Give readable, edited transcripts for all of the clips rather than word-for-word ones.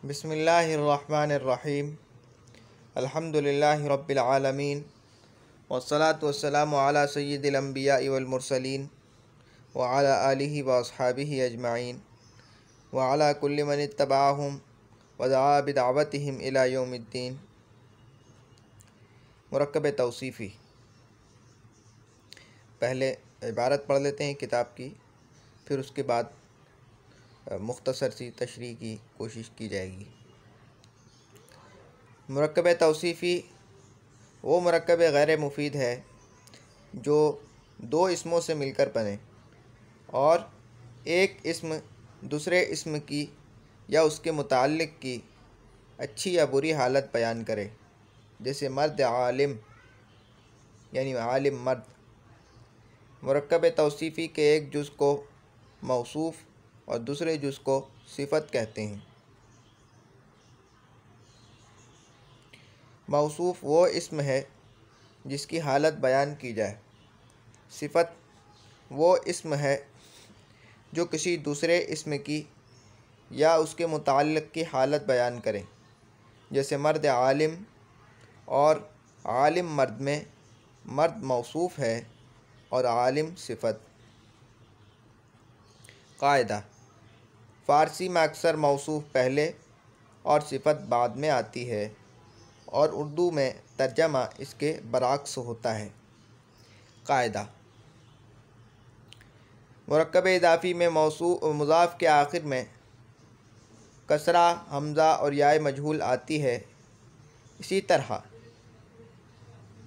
بسم اللہ الرحمن الرحیم الحمدللہ رب العالمین والصلاة والسلام علی سید الانبیاء والمرسلین وعلی آلہ واصحابہ اجمعین وعلی کل من اتبعہم ودعا بدعوتہم الی یوم الدین۔ مرکب توصیفی، پہلے عبارت پڑھ لیتے ہیں کتاب کی، پھر اس کے بعد مختصر سی تشریح کی کوشش کی جائے گی۔ مرکب توصیفی وہ مرکب غیر مفید ہے جو دو اسموں سے مل کر بنے اور ایک اسم دوسرے اسم کی یا اس کے متعلق کی اچھی یا بری حالت بیان کرے، جیسے مرد عالم یعنی عالم مرد۔ مرکب توصیفی کے ایک جز کو موصوف اور دوسرے جز کو صفت کہتے ہیں۔ موصوف وہ اسم ہے جس کی حالت بیان کی جائے، صفت وہ اسم ہے جو کسی دوسرے اسم کی یا اس کے متعلق کی حالت بیان کرے، جیسے مرد عالم اور عالم مرد میں مرد موصوف ہے اور عالم صفت۔ قاعدہ: فارسی میں اکثر موصوف پہلے اور صفت بعد میں آتی ہے اور اردو میں ترجمہ اس کے برعکس ہوتا ہے۔ قاعدہ: مرکب اضافی میں مضاف کے آخر میں کسرہ، حمزہ اور یائے مجہول آتی ہے۔ اسی طرح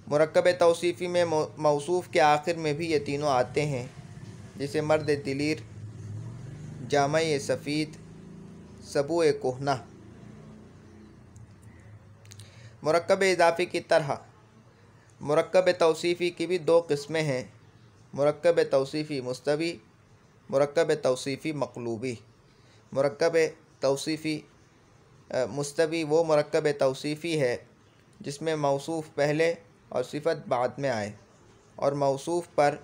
مرکب توصیفی میں موصوف کے آخر میں بھی یہ تینوں آتے ہیں، جیسے مرد دلیر، جامہ سفید، سبو کہنہ۔ مرکب اضافی کی طرح مرکب توصیفی کی بھی دو قسمیں ہیں: مرکب توصیفی مستوی، مرکب توصیفی مقلوبی۔ مرکب توصیفی مستوی وہ مرکب توصیفی ہے جس میں موصوف پہلے اور صفت بعد میں آئے اور موصوف پر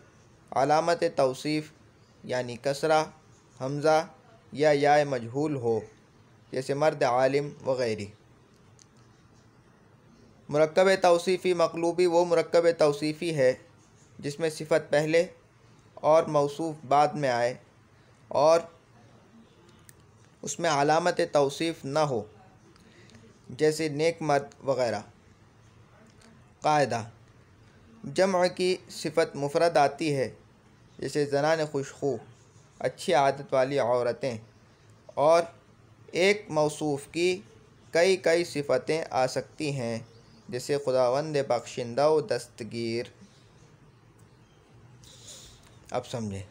علامت توصیف یعنی کسرہ، حمزہ یا یائے مجہول ہو، جیسے مرد عالم وغیرہ۔ مرکب توصیفی مقلوبی وہ مرکب توصیفی ہے جس میں صفت پہلے اور موصوف بعد میں آئے اور اس میں علامت توصیف نہ ہو، جیسے نیک مرد وغیرہ۔ قاعدہ: جمع کی صفت مفرد آتی ہے، جیسے زنان خوشخو، اچھی عادت والی عورتیں، اور ایک موصوف کی کئی صفتیں آ سکتی ہیں، جیسے خداوند بخشندہ و دستگیر۔ اب سمجھیں۔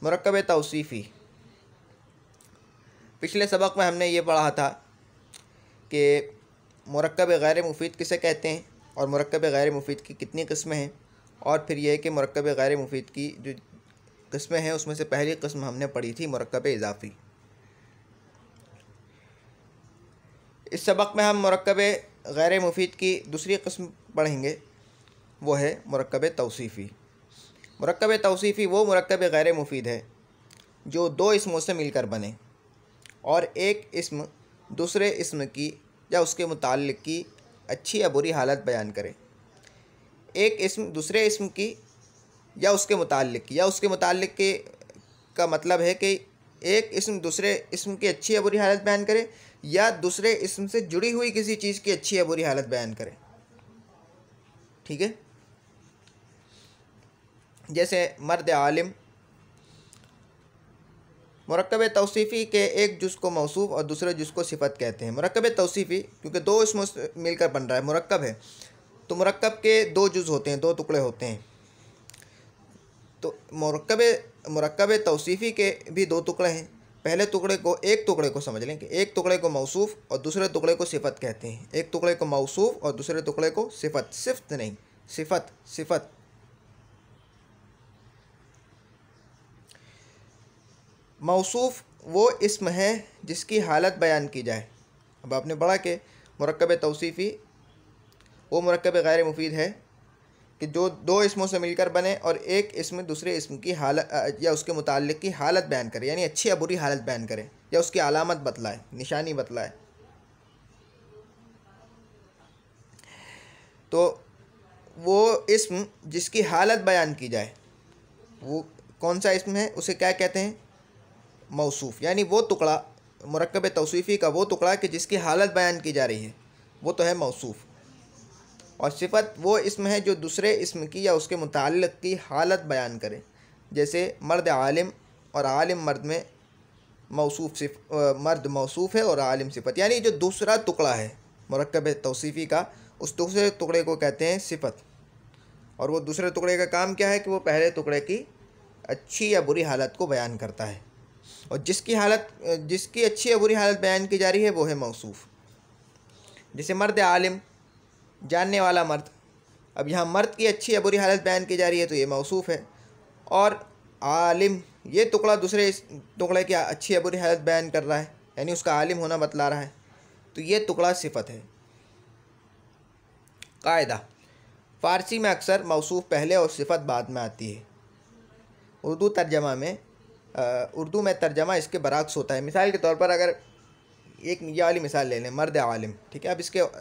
مرکب توصیفی، پچھلے سبق میں ہم نے یہ پڑھا تھا کہ مرکب غیر مفید کسے کہتے ہیں اور مرکب غیر مفید کی کتنی قسمیں ہیں، اور پھر یہ کہ مرکب غیر مفید کی جو قسمیں ہیں اس میں سے پہلی قسم ہم نے پڑھی تھی مرکب اضافی۔ اس سبق میں ہم مرکب غیر مفید کی دوسری قسم پڑھیں گے، وہ ہے مرکب توصیفی۔ مرکب توصیفی وہ مرکب غیر مفید ہے جو دو اسموں سے مل کر بنے اور ایک اسم دوسرے اسم کی یا اس کے متعلق کی اچھی یا بری حالت بیان کرے۔ ایک اسم دوسرے اسم کی یا اس کے متعلق کی، یا اس کے متعلق کے کا مطلب ہے کہ ایک اسم دوسرے اسم کی اچھی یا بری حالت بیان کرے یا دوسرے اسم سے جڑی ہوئی کسی چیز کی اچھی یا بری حالت بیان کرے۔ ٹھیک ہے؟ جیسے مرد عالم۔ مرکب توصیفی کے ایک جز کو موصوف اور دوسرے جز کو صفت کہتے ہیں۔ مرکب توصیفی کیونکہ دو اسموں سے مل کر بن رہا ہے، مرکب ہے، تو مرکب کے دو جز ہوتے ہیں، دو ٹکڑے ہوتے ہیں۔ تو مرکب توصیفی کے بھی دو ٹکڑے ہیں۔ پہلے ایک ٹکڑے کو سمجھ لیں کہ ایک ٹکڑے کو موصوف اور دوسرے ٹکڑے کو صفت کہتے ہیں۔ ایک ٹکڑے کو موصوف اور دوسرے ٹکڑے کو صفت، صفت نہیں، صفت۔ موصوف وہ اسم ہے جس کی حالت بیان کی جائے۔ اب آپ نے پڑھا کہ مرکب توصیفی وہ مرکب غیر مفید ہے کہ جو دو اسموں سے مل کر بنے اور ایک اسم دوسرے اسم کی حالت یا اس کے متعلق کی حالت بیان کرے، یعنی اچھی یا بری حالت بیان کرے یا اس کی علامت بتلائے، نشانی بتلائے۔ تو وہ اسم جس کی حالت بیان کی جائے وہ کون سا اسم ہے، اسے کیا کہتے ہیں؟ موصوف۔ یعنی وہ ٹکڑا مرکب توصیفی کا، وہ ٹکڑا کہ جس کی حالت بیان کی جا رہی ہے وہ تو ہے موصوف۔ اور صفت وہ اسم ہے جو دوسرے اسم کی یا اس کے متعلق کی حالت بیان کرے، جیسے مرد عالم اور عالم مرد میں مرد موصوف ہے اور عالم صفت، یعنی جو دوسرا ٹکڑا ہے مرکب توصیفی کا، اس دوسرے ٹکڑے کو کہتے ہیں صفت۔ اور وہ دوسرے ٹکڑے کا کام کیا ہے کہ وہ پہلے ٹکڑے کی اچھی یا بری حالت کو بیان کرتا ہے، اور جس کی اچھی یا بری حالت بیان کی جا رہی ہے وہ ہے موصوف۔ جیسے مرد عالم، جاننے والا مرد، اب یہاں مرد کی اچھی یا بری حالت بیان کی جا رہی ہے تو یہ موصوف ہے، اور عالم یہ ٹکڑا دوسرے ٹکڑے کی اچھی یا بری حالت بیان کر رہا ہے، یعنی اس کا عالم ہونا بتلا رہا ہے، تو یہ ٹکڑا صفت ہے۔ قاعدہ: فارسی میں اکثر موصوف پہلے اور صفت بعد میں آتی ہے۔ اردو میں ترجمہ اس کے برعکس ہوتا ہے۔ مثال کے طور پر اگر ایک یہ والی مثال لے لیں، مرد عالم، ٹھیک ہے، اب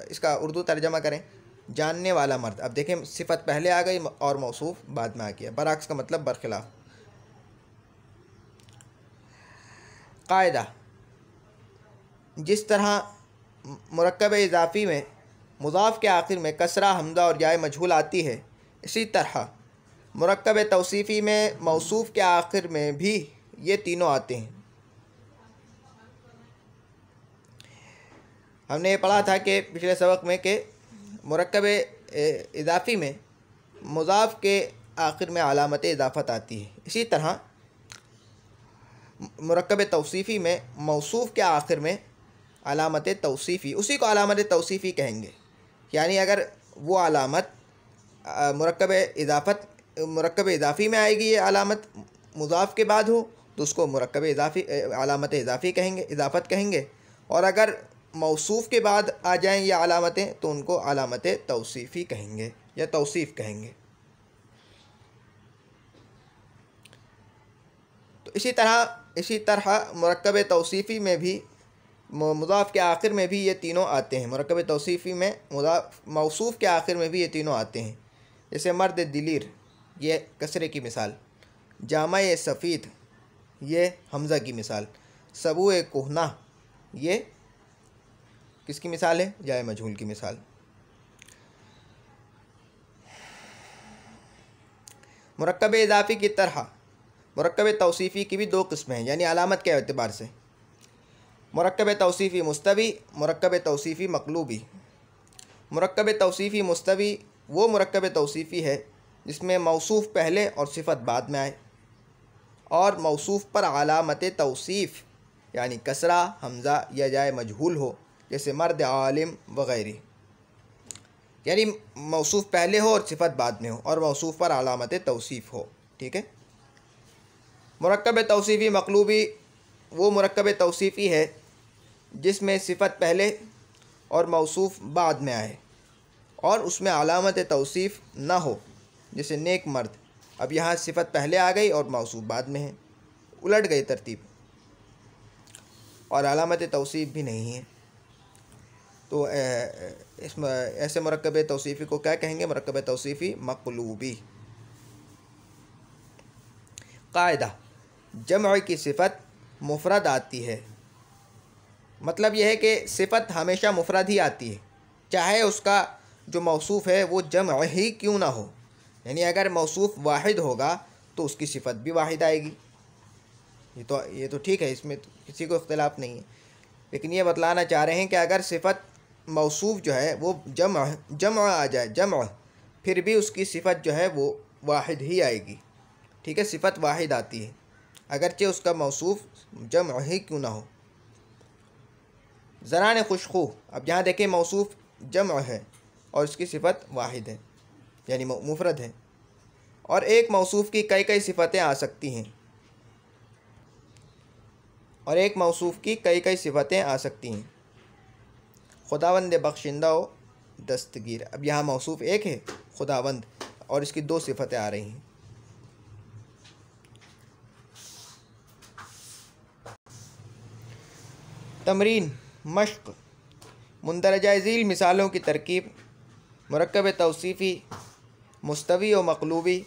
اس کا اردو ترجمہ کریں، جاننے والا مرد۔ اب دیکھیں صفت پہلے آ گئی اور موصوف بعد میں آ گیا، برعکس کا مطلب برخلاف۔ قاعدہ: جس طرح مرکب اضافی میں مضاف کے آخر میں کسرہ، حمزہ اور یائے مجہول آتی ہے، اسی طرح مرکب توصیفی میں موصوف کے آخر میں بھی یہ تینوں آتے ہیں۔ ہم نے یہ پڑھا تھا کہ پچھلے سبق میں کہ مرکب اضافی میں مضاف کے آخر میں علامت اضافت آتی ہے، اسی طرح مرکب توصیفی میں موصوف کے آخر میں علامت توصیفی، اسی کو علامت توصیفی کہیں گے۔ یعنی اگر وہ علامت مرکب اضافی میں آئے گی، یہ علامت مضاف کے بعد ہو تو اس کو علامت اضافی کہیں گے، اضافت کہیں گے، اور اگر موصوف کے بعد آ جائیں یہ علامتیں تو ان کو علامت توصیفی کہیں گے یا توصیف کہیں گے۔ تو اسی طرح مرکب توصیفی میں بھی مضاف کے آخر میں بھی یہ تینوں آتے ہیں۔ مرکب توصیفی میں موصوف کے آخر میں بھی یہ تینوں آتے ہیں، جیسے مرد دلیر، یہ کسرے کی مثال، جامع سفید، یہ حمزہ کی مثال، سبو کہنہ، یہ کس کی مثال ہے؟ جائے مجہول کی مثال۔ مرکب اضافی کی طرح مرکب توصیفی کی بھی دو قسمیں ہیں، یعنی علامت کے اعتبار سے، مرکب توصیفی مستوی، مرکب توصیفی مقلوبی۔ مرکب توصیفی مستوی وہ مرکب توصیفی ہے جس میں موصوف پہلے اور صفت بعد میں آئے، اور موصوف پر علامت توصیف یعنی کسرہ، حمزہ یا جائے مجہول ہو، جیسے مرد عالم وغیرہ، یعنی موصوف پہلے ہو اور صفت بعد میں ہو اور موصوف پر علامت توصیف ہو، ٹھیک ہے۔ مرکب توصیفی مقلوبی وہ مرکب توصیفی ہے جس میں صفت پہلے اور موصوف بعد میں آئے اور اس میں علامت توصیف نہ ہو، جیسے نیک مرد۔ اب یہاں صفت پہلے آ گئی اور موصوف بعد میں ہے، الٹ گئی ترتیب، اور علامت توصیف بھی نہیں ہے، تو اس میں ایسے مرکب توصیفی کو کیا کہیں گے؟ مرکب توصیفی مقلوبی۔ قاعدہ: جمع کی صفت مفرد آتی ہے، مطلب یہ ہے کہ صفت ہمیشہ مفرد ہی آتی ہے، چاہے اس کا جو موصوف ہے وہ جمع ہی کیوں نہ ہو، یعنی اگر موصوف واحد ہوگا تو اس کی صفت بھی واحد آئے گی، یہ تو ٹھیک ہے، اس میں کسی کو اختلاف نہیں ہے، لیکن یہ بتلانا چاہ رہے ہیں کہ اگر صفت موصوف جو ہے وہ جمع آ جائے، جمع، پھر بھی اس کی صفت جو ہے وہ واحد ہی آئے گی، ٹھیک ہے، صفت واحد آتی ہے اگرچہ اس کا موصوف جمع ہی کیوں نہ ہو۔ زنان خوشخو، اب یہاں دیکھیں موصوف جمع ہے اور اس کی صفت واحد ہے یعنی مفرد ہے، اور ایک موصوف کی کئی صفتیں آ سکتی ہیں، صفتیں آ سکتی ہیں، خداوند بخشندہ و دستگیر۔ اب یہاں موصوف ایک ہے خداوند، اور اس کی دو صفتیں آ رہی ہیں۔ تمرین مشق، مندرجہ ذیل مثالوں کی ترکیب، مرکب توصیفی مستوی و مقلوبی،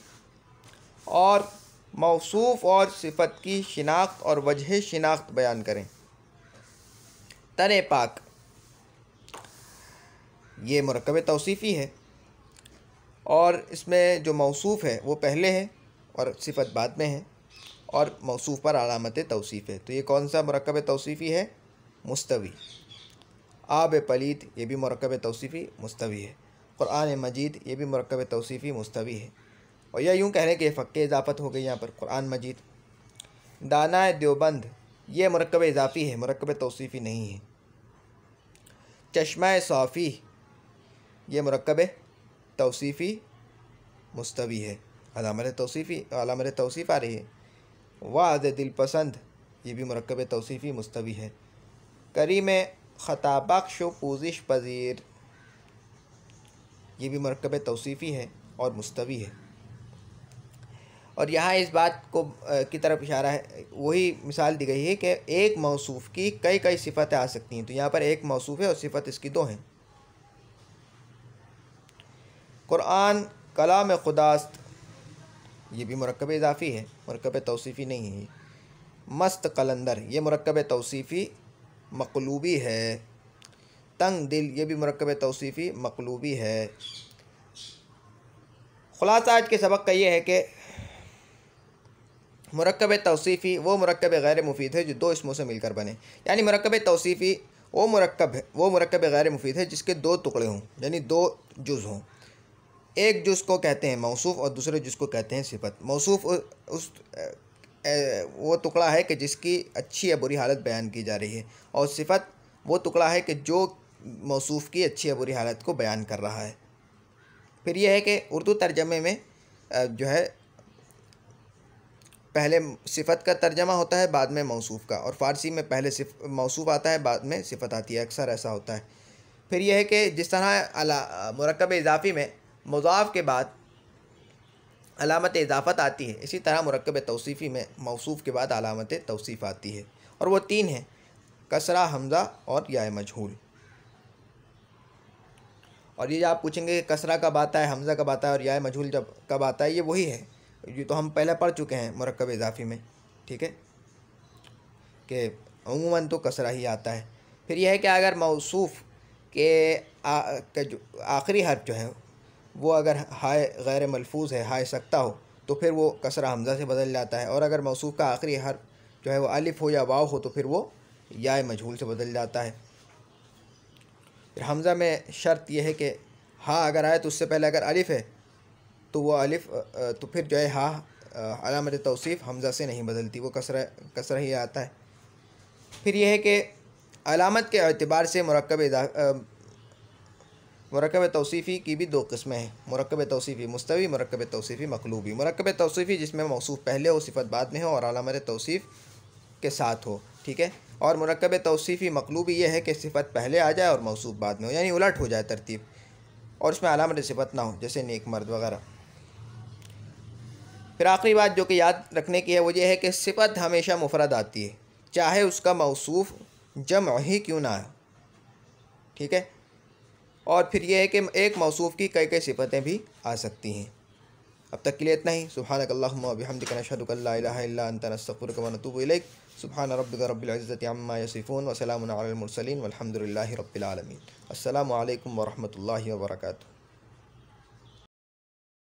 اور موصوف اور صفت کی شناخت اور وجہ شناخت بیان کریں۔ تن پاک یہ مرکب توصیفی ہے، اور اس میں جو موصوف ہے وہ پہلے ہے اور صفت بعد میں ہے، اور موصوف پر علامت توصیف ہے۔ تو یہ کون سا مرکب توصیفی ہے؟ مستوی۔ آب پلید یہ بھی مرکب توصیفی مستوی ہے۔ قرآن مجید یہ بھی مرکب توصیفی مستوی ہے، اور یا یوں کہنے کہ یہ فق اضافت ہو گئی یہاں پر قرآن مجید۔ دانہ دیوبند یہ مرکب اضافی ہے، مرکب توصیفی نہیں ہے۔ چشمہ صافی یہ مرکب توصیفی مستوی ہے، علامت توصیف آ رہی ہے۔ وعد دل پسند یہ بھی مرکب توصیفی مستوی ہے۔ کریم خطا بخش و پوزش پذیر یہ بھی مرکب توصیفی ہے اور مستوی ہے۔ اور یہاں اس بات کو کی طرف اشارہ ہے، وہی مثال دی گئی ہے کہ ایک موصوف کی کئی صفتیں آ سکتی ہیں، تو یہاں پر ایک موصوف ہے اور صفت اس کی دو ہیں۔ قرآن کلام خداست یہ بھی مرکب اضافی ہے، مرکب توصیفی نہیں ہے۔ مست قلندر یہ مرکب توصیفی مقلوبی ہے۔ تنگ دل یہ بھی مرکب توصیفی مقلوبی ہے۔ خلاصہ آج کے سبق کا یہ ہے کہ مرکب توصیفی وہ مرکب غیر مفید ہے جو دو اسموں سے مل کر بنے، یعنی مرکب توصیفی وہ مرکب غیر مفید ہے جس کے دو ٹکڑے ہوں، یعنی دو جز ہوں۔ ایک جز کو کہتے ہیں موصوف اور دوسرے جز کو کہتے ہیں صفت۔ موصوف وہ ٹکڑا ہے کہ جس کی اچھی یا بری حالت بیان کی جا رہی ہے، اور صفت وہ ٹکڑا ہے کہ جو موصوف کی اچھی یا بری حالت کو بیان کر رہا ہے۔ پھر یہ ہے کہ اردو ترجمے میں جو ہے پہلے صفت کا ترجمہ ہوتا ہے بعد میں موصوف کا، اور فارسی میں پہلے موصوف آتا ہے بعد میں صفت آتی ہے، اکثر ایسا ہوتا ہے۔ پھر یہ ہے کہ جس طرح مرکب اضافی میں مضاف کے بعد علامت اضافت آتی ہے، اسی طرح مرکب توصیفی میں موصوف کے بعد علامت توصیف آتی ہے، اور وہ تین ہیں: کسرہ، حمزہ اور یا مجہول۔ اور یہ آپ پوچھیں گے کہ کسرہ کب آتا ہے، حمزہ کب آتا ہے اور یا مجہول جب کب آتا ہے، یہ وہی ہے یہ تو ہم پہلے پڑھ چکے ہیں مرکب اضافی میں، ٹھیک ہے، کہ عموماً تو کسرہ ہی آتا ہے۔ پھر یہ ہے کہ اگر موصوف کے جو آخری حرف جو ہے وہ اگر ہائے غیر ملفوظ ہے، ہائے سکتہ ہو، تو پھر وہ کسرہ حمزہ سے بدل جاتا ہے، اور اگر موصوف کا آخری حرف جو ہے وہ الف ہو یا واو ہو تو پھر وہ یا مجہول سے بدل جاتا ہے۔ پھر حمزہ میں شرط یہ ہے کہ ہاں اگر آئے تو اس سے پہلے اگر الف ہے تو وہ الف تو پھر جو ہے ہاں علامت توصیف حمزہ سے نہیں بدلتی، وہ کسرہ ہی آتا ہے۔ پھر یہ ہے کہ علامت کے اعتبار سے مرکب توصیفی کی بھی دو قسمیں ہیں: مرکب توصیفی مستوی، مرکب توصیفی مقلوبی۔ مرکب توصیفی جس میں موصوف پہلے ہو، صفت بعد میں ہو اور علامت توصیف کے ساتھ ہو، ٹھیک ہے، اور مرکب توصیفی مقلوبی یہ ہے کہ صفت پہلے آ جائے اور موصوف بعد میں ہو، یعنی الٹ ہو جائے ترتیب، اور اس میں علامت صفت نہ ہو، جیسے نیک مرد وغیرہ۔ پھر آخری بات جو کہ یاد رکھنے کی ہے وہ یہ ہے کہ صفت ہمیشہ مفرد آتی ہے، چاہے اس کا موصوف جمع ہی کیوں نہ ہو، ٹھیک ہے، اور پھر یہ ہے کہ ایک موصوف کی کئی صفتیں بھی آ سکتی ہیں۔ اب تک کے لیے اتنا ہی۔ سبحانک اللہم و بحمدک، نشہد ان لا الہ الا انت، نستغفرک و نتوب الیک۔ سبحان ربک رب العزۃ عما یصفون، وسلام علی المرسلین، والحمد للہ رب العالمین۔ السلام علیکم ورحمۃ اللہ وبرکاتہ۔